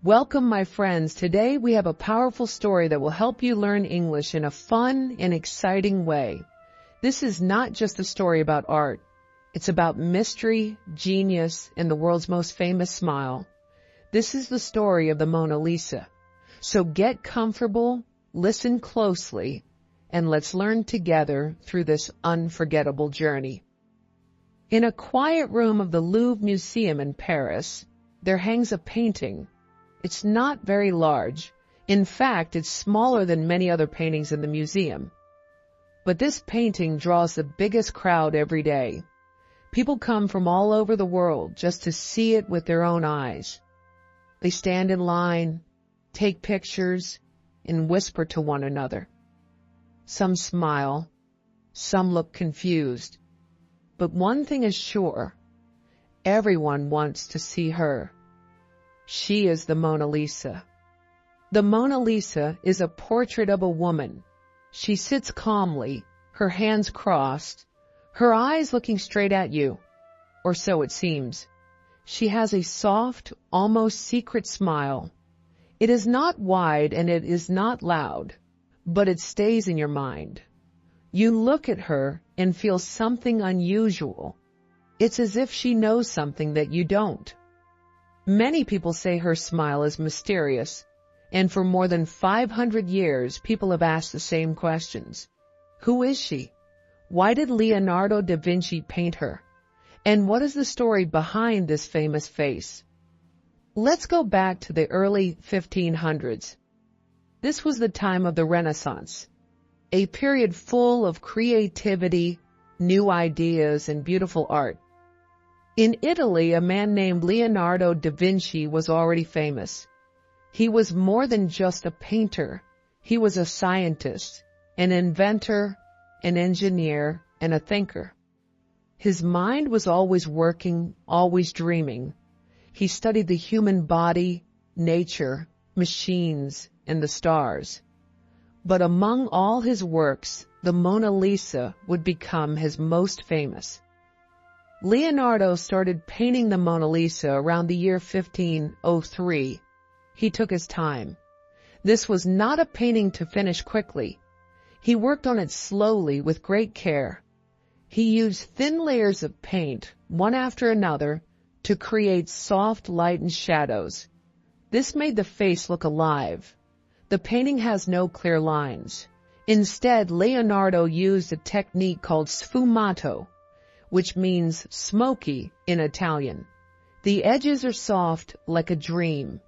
Welcome, my friends. Today we have a powerful story that will help you learn English in a fun and exciting way. This is not just a story about art. It's about mystery, genius, and the world's most famous smile. This is the story of the Mona Lisa. So get comfortable, listen closely, and let's learn together through this unforgettable journey. In a quiet room of the Louvre Museum in Paris, there hangs a painting. It's not very large. In fact, it's smaller than many other paintings in the museum. But this painting draws the biggest crowd every day. People come from all over the world just to see it with their own eyes. They stand in line, take pictures, and whisper to one another. Some smile, some look confused. But one thing is sure, everyone wants to see her. She is the Mona Lisa. The Mona Lisa is a portrait of a woman. She sits calmly, her hands crossed, her eyes looking straight at you, or so it seems. She has a soft, almost secret smile. It is not wide and it is not loud, but it stays in your mind. You look at her and feel something unusual. It's as if she knows something that you don't. Many people say her smile is mysterious, and for more than 500 years, people have asked the same questions. Who is she? Why did Leonardo da Vinci paint her? And what is the story behind this famous face? Let's go back to the early 1500s. This was the time of the Renaissance, a period full of creativity, new ideas, and beautiful art. In Italy, a man named Leonardo da Vinci was already famous. He was more than just a painter. He was a scientist, an inventor, an engineer, and a thinker. His mind was always working, always dreaming. He studied the human body, nature, machines, and the stars. But among all his works, the Mona Lisa would become his most famous. Leonardo started painting the Mona Lisa around the year 1503. He took his time. This was not a painting to finish quickly. He worked on it slowly with great care. He used thin layers of paint, one after another, to create soft light and shadows. This made the face look alive. The painting has no clear lines. Instead, Leonardo used a technique called sfumato, which means smoky in Italian. The edges are soft like a dream.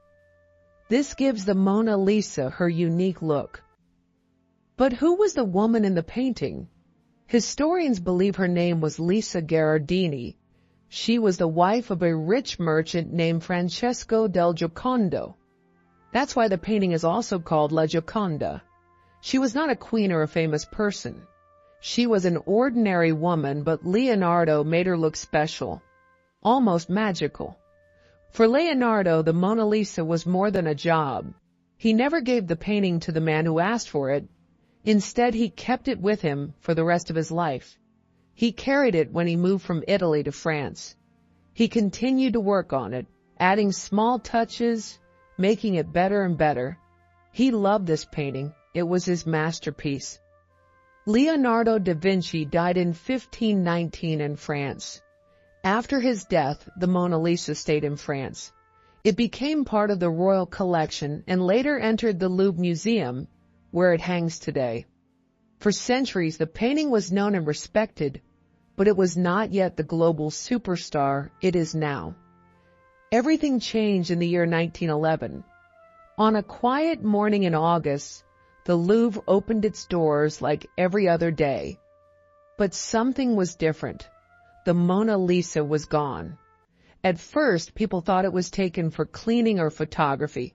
This gives the Mona Lisa her unique look. But who was the woman in the painting? Historians believe her name was Lisa Gherardini. She was the wife of a rich merchant named Francesco del Giocondo. That's why the painting is also called La Gioconda. She was not a queen or a famous person. She was an ordinary woman, but Leonardo made her look special, almost magical. For Leonardo, the Mona Lisa was more than a job. He never gave the painting to the man who asked for it. Instead, he kept it with him for the rest of his life. He carried it when he moved from Italy to France. He continued to work on it, adding small touches, making it better and better. He loved this painting. It was his masterpiece. Leonardo da Vinci died in 1519 in France. After his death, the Mona Lisa stayed in France. It became part of the royal collection and later entered the Louvre Museum, where it hangs today. For centuries, the painting was known and respected, but it was not yet the global superstar it is now. Everything changed in the year 1911. On a quiet morning in August, the Louvre opened its doors like every other day. But something was different. The Mona Lisa was gone. At first, people thought it was taken for cleaning or photography.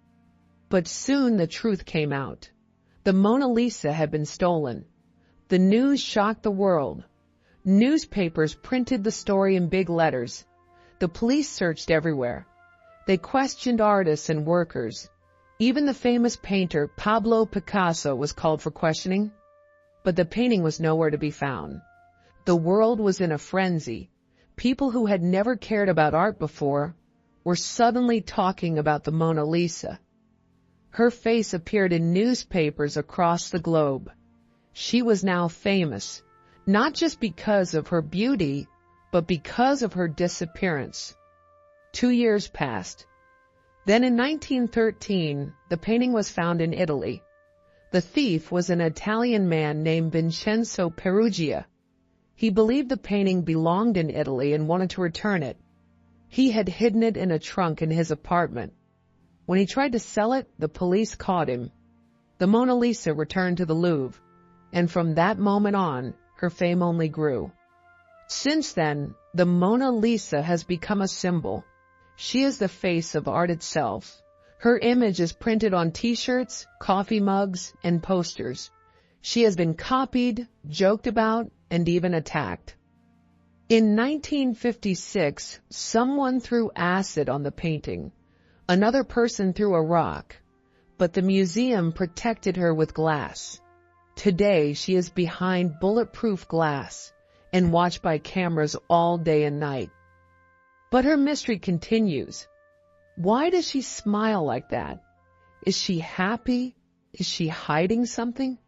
But soon the truth came out. The Mona Lisa had been stolen. The news shocked the world. Newspapers printed the story in big letters. The police searched everywhere. They questioned artists and workers. Even the famous painter Pablo Picasso was called for questioning, but the painting was nowhere to be found. The world was in a frenzy. People who had never cared about art before were suddenly talking about the Mona Lisa. Her face appeared in newspapers across the globe. She was now famous, not just because of her beauty, but because of her disappearance. 2 years passed. Then in 1913, the painting was found in Italy. The thief was an Italian man named Vincenzo Perugia. He believed the painting belonged in Italy and wanted to return it. He had hidden it in a trunk in his apartment. When he tried to sell it, the police caught him. The Mona Lisa returned to the Louvre, and from that moment on, her fame only grew. Since then, the Mona Lisa has become a symbol. She is the face of art itself. Her image is printed on t-shirts, coffee mugs, and posters. She has been copied, joked about, and even attacked. In 1956, someone threw acid on the painting. Another person threw a rock, but the museum protected her with glass. Today, she is behind bulletproof glass and watched by cameras all day and night. But her mystery continues. Why does she smile like that? Is she happy? Is she hiding something?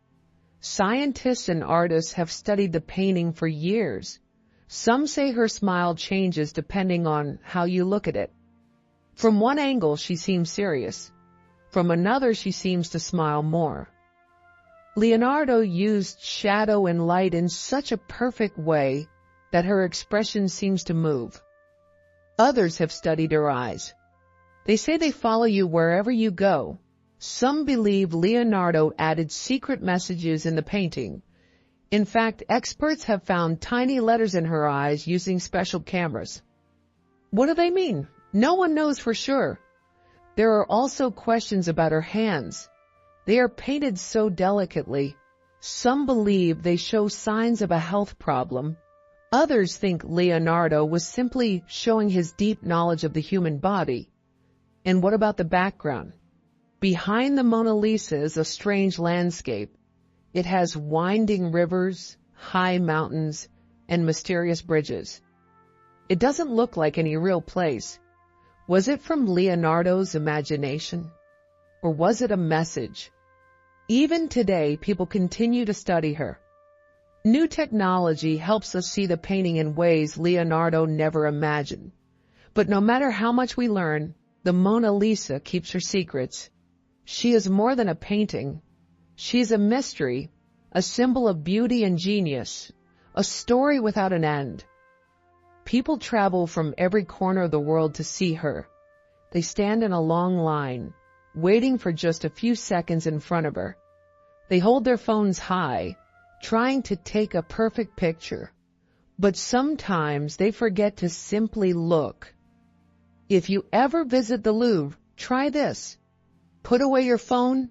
Scientists and artists have studied the painting for years. Some say her smile changes depending on how you look at it. From one angle, she seems serious. From another, she seems to smile more. Leonardo used shadow and light in such a perfect way that her expression seems to move. Others have studied her eyes. They say they follow you wherever you go. Some believe Leonardo added secret messages in the painting. In fact, experts have found tiny letters in her eyes using special cameras. What do they mean? No one knows for sure. There are also questions about her hands. They are painted so delicately. Some believe they show signs of a health problem. Others think Leonardo was simply showing his deep knowledge of the human body. And what about the background? Behind the Mona Lisa is a strange landscape. It has winding rivers, high mountains, and mysterious bridges. It doesn't look like any real place. Was it from Leonardo's imagination? Or was it a message? Even today, people continue to study her. New technology helps us see the painting in ways Leonardo never imagined. But no matter how much we learn, the Mona Lisa keeps her secrets. She is more than a painting. She is a mystery, a symbol of beauty and genius, a story without an end. People travel from every corner of the world to see her. They stand in a long line, waiting for just a few seconds in front of her. They hold their phones high, trying to take a perfect picture. But sometimes they forget to simply look. If you ever visit the Louvre, try this. Put away your phone,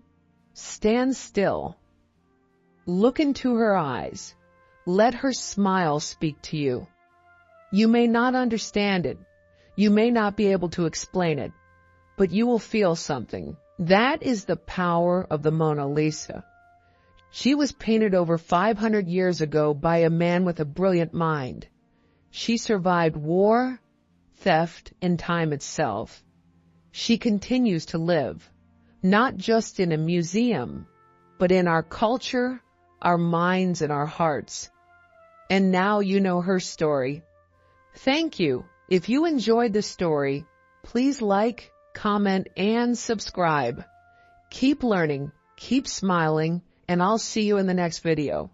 stand still. Look into her eyes. Let her smile speak to you. You may not understand it. You may not be able to explain it, but you will feel something. That is the power of the Mona Lisa. She was painted over 500 years ago by a man with a brilliant mind. She survived war, theft, and time itself. She continues to live, not just in a museum, but in our culture, our minds, and our hearts. And now you know her story. Thank you. If you enjoyed the story, please like, comment, and subscribe. Keep learning, keep smiling, and I'll see you in the next video.